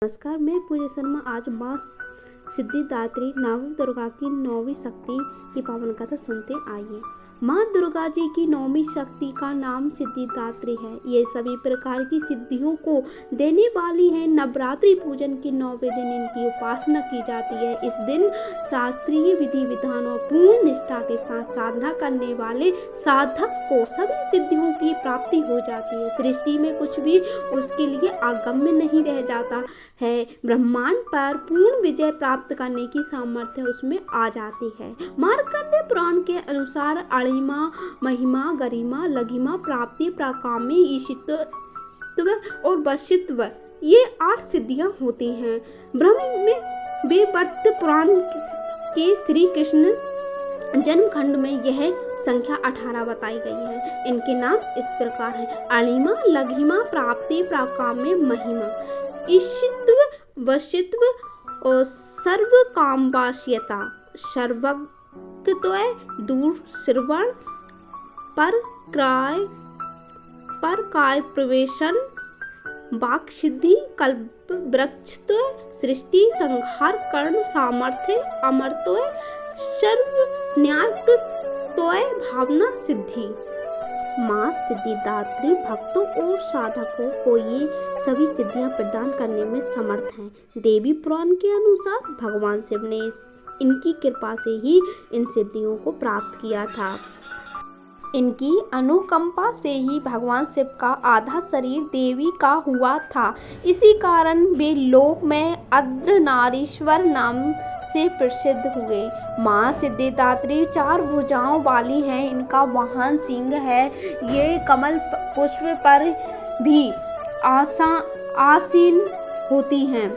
नमस्कार, मैं पूजा शर्मा। आज माँ सिद्धिदात्री नवदुर्गा की 9वीं शक्ति की पावन कथा सुनते आइए। माँ दुर्गा जी की 9वीं शक्ति का नाम सिद्धिदात्री है। ये सभी प्रकार की सिद्धियों को देने वाली है। नवरात्रि पूजन के 9वें दिन इनकी उपासना की जाती है। इस दिन शास्त्रीय विधि विधान और पूर्ण निष्ठा के साथ साधना करने वाले साधक को सभी सिद्धियों की प्राप्ति हो जाती है। सृष्टि में कुछ भी उसके लिए अगम्य नहीं रह जाता है। ब्रह्मांड पर पूर्ण विजय प्राप्त करने की सामर्थ्य उसमें आ जाती है। मार्कंडेय पुराण के अनुसार अणिमा, महिमा, गरिमा, लघिमा, प्राप्ति, प्राकाम्य, ईशित्व और वशित्व ये 8 सिद्धियां होती हैं। ब्रह्म में वेवर्त पुराण के श्री कृष्ण जन्मखंड में यह संख्या 18 बताई गई है। इनके नाम इस प्रकार हैं: अणिमा, लघिमा, प्राप्ति, प्राकाम्य, महिमा, ईशित्व, वशित्व और सर्व कामवास्यता, सर्वज्ञत्व, दूर श्रवण, पर काय प्रवेशन, वाक् सिद्धि, कल्प वृक्षत्व, सृष्टि संहार, कर्ण सामर्थ्य, अमरत्व, सर्व न्यायत्व, भावना सिद्धि। माँ सिद्धिदात्री भक्तों और साधकों को ये सभी सिद्धियां प्रदान करने में समर्थ हैं। देवी पुराण के अनुसार भगवान शिव ने इनकी कृपा से ही इन सिद्धियों को प्राप्त किया था। इनकी अनुकंपा से ही भगवान शिव का आधा शरीर देवी का हुआ था। इसी कारण वे लोक में अर्धनारीश्वर नाम से प्रसिद्ध हुए। माँ सिद्धिदात्री 4 भुजाओं वाली हैं। इनका वाहन सिंह है। ये कमल पुष्प पर भी आसीन होती हैं।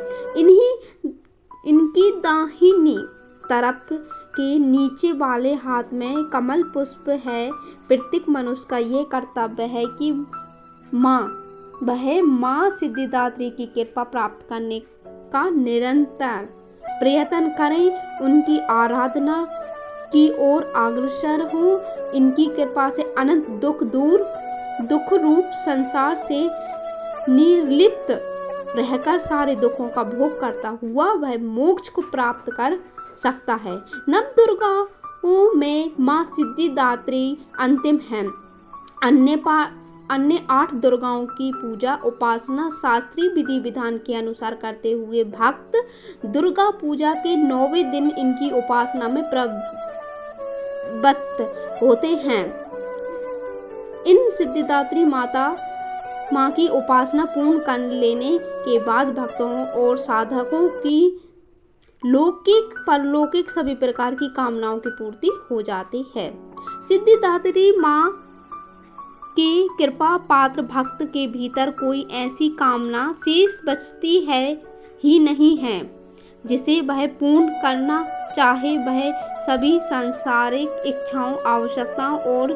इनकी दाहिनी तरफ के नीचे वाले हाथ में कमल पुष्प है। प्रत्येक मनुष्य का ये कर्तव्य है कि वह माँ सिद्धिदात्री की कृपा प्राप्त करने का निरंतर प्रयत्न करें, उनकी आराधना की ओर अग्रसर हो। इनकी कृपा से अनंत दुख रूप संसार से निर्लिप्त रहकर सारे दुखों का भोग करता हुआ वह मोक्ष को प्राप्त कर सकता है। नवदुर्गाओं में माँ सिद्धिदात्री अंतिम है। अन्य 8 दुर्गाओं की पूजा उपासना शास्त्रीय विधि विधान के अनुसार करते हुए भक्त दुर्गा पूजा के 9वें दिन इनकी उपासना में प्रवृत्त होते हैं। इन सिद्धिदात्री माँ की उपासना पूर्ण कर लेने के बाद भक्तों और साधकों की लौकिक परलौकिक सभी प्रकार की कामनाओं की पूर्ति हो जाती है। सिद्धिदात्री माँ के कृपा पात्र भक्त के भीतर कोई ऐसी कामना शेष बचती है ही नहीं है जिसे वह पूर्ण करना चाहे। वह सभी सांसारिक इच्छाओं, आवश्यकताओं और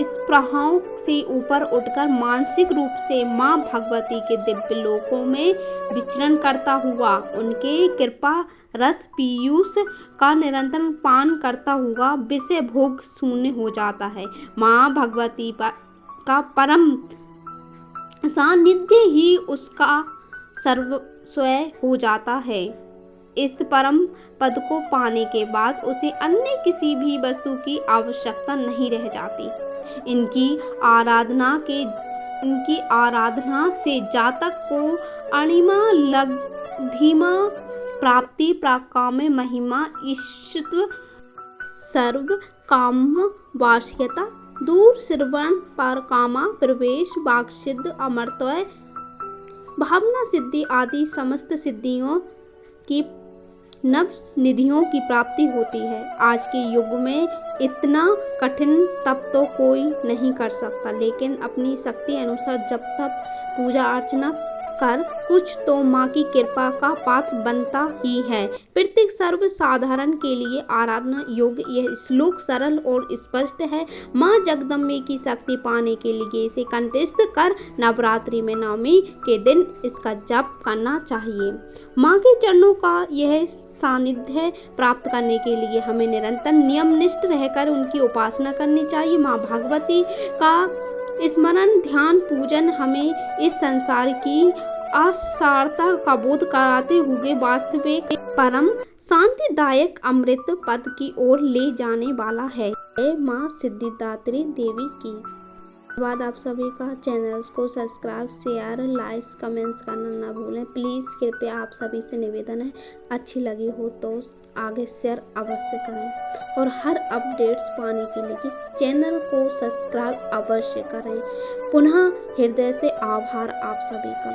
स्पृहाओं से ऊपर उठकर मानसिक रूप से माँ भगवती के दिव्य लोकों में विचरण करता हुआ उनके कृपा रस पीयूष का निरंतर पान करता हुआ विषय भोग शून्य हो जाता है। माँ भगवती का परम सानिध्य ही उसका सर्वस्व हो जाता है। इस परम पद को पाने के बाद उसे अन्य किसी भी वस्तु की आवश्यकता नहीं रह जाती। इनकी आराधना से जातक को अणिमा, लघिमा, प्राप्ति, प्राकाम्य, महिमा, ईशित्व, सर्व कामवास्यता, दूर श्रवण, परकामा, प्रवेश, वाक् सिद्धि, अमरत्व, भावना सिद्धि आदि समस्त सिद्धियों की नव निधियों की प्राप्ति होती है। आज के युग में इतना कठिन तप तो कोई नहीं कर सकता, लेकिन अपनी शक्ति अनुसार जब तक पूजा अर्चना कर कुछ तो माँ की कृपा का पात्र बनता ही है। प्रत्येक सर्व साधारण के लिए आराधना योग्य यह श्लोक सरल और स्पष्ट है। माँ जगदम्बे की शक्ति पाने के लिए इसे कंठस्थ कर नवरात्रि में 9वीं के दिन इसका जप करना चाहिए। माँ के चरणों का यह सानिध्य प्राप्त करने के लिए हमें निरंतर नियमनिष्ठ रहकर उनकी उपासना करनी चाहिए। माँ भगवती का स्मरण, ध्यान, पूजन हमें इस संसार की असारता का बोध कराते हुए वास्तविक परम शांतिदायक अमृत पद की ओर ले जाने वाला है। माँ सिद्धिदात्री देवी की। बाद आप सभी का चैनल्स को सब्सक्राइब, शेयर, लाइक, कमेंट्स करना ना भूलें। प्लीज़ कृपया आप सभी से निवेदन है, अच्छी लगी हो तो आगे शेयर अवश्य करें और हर अपडेट्स पाने के लिए चैनल को सब्सक्राइब अवश्य करें। पुनः हृदय से आभार आप सभी का।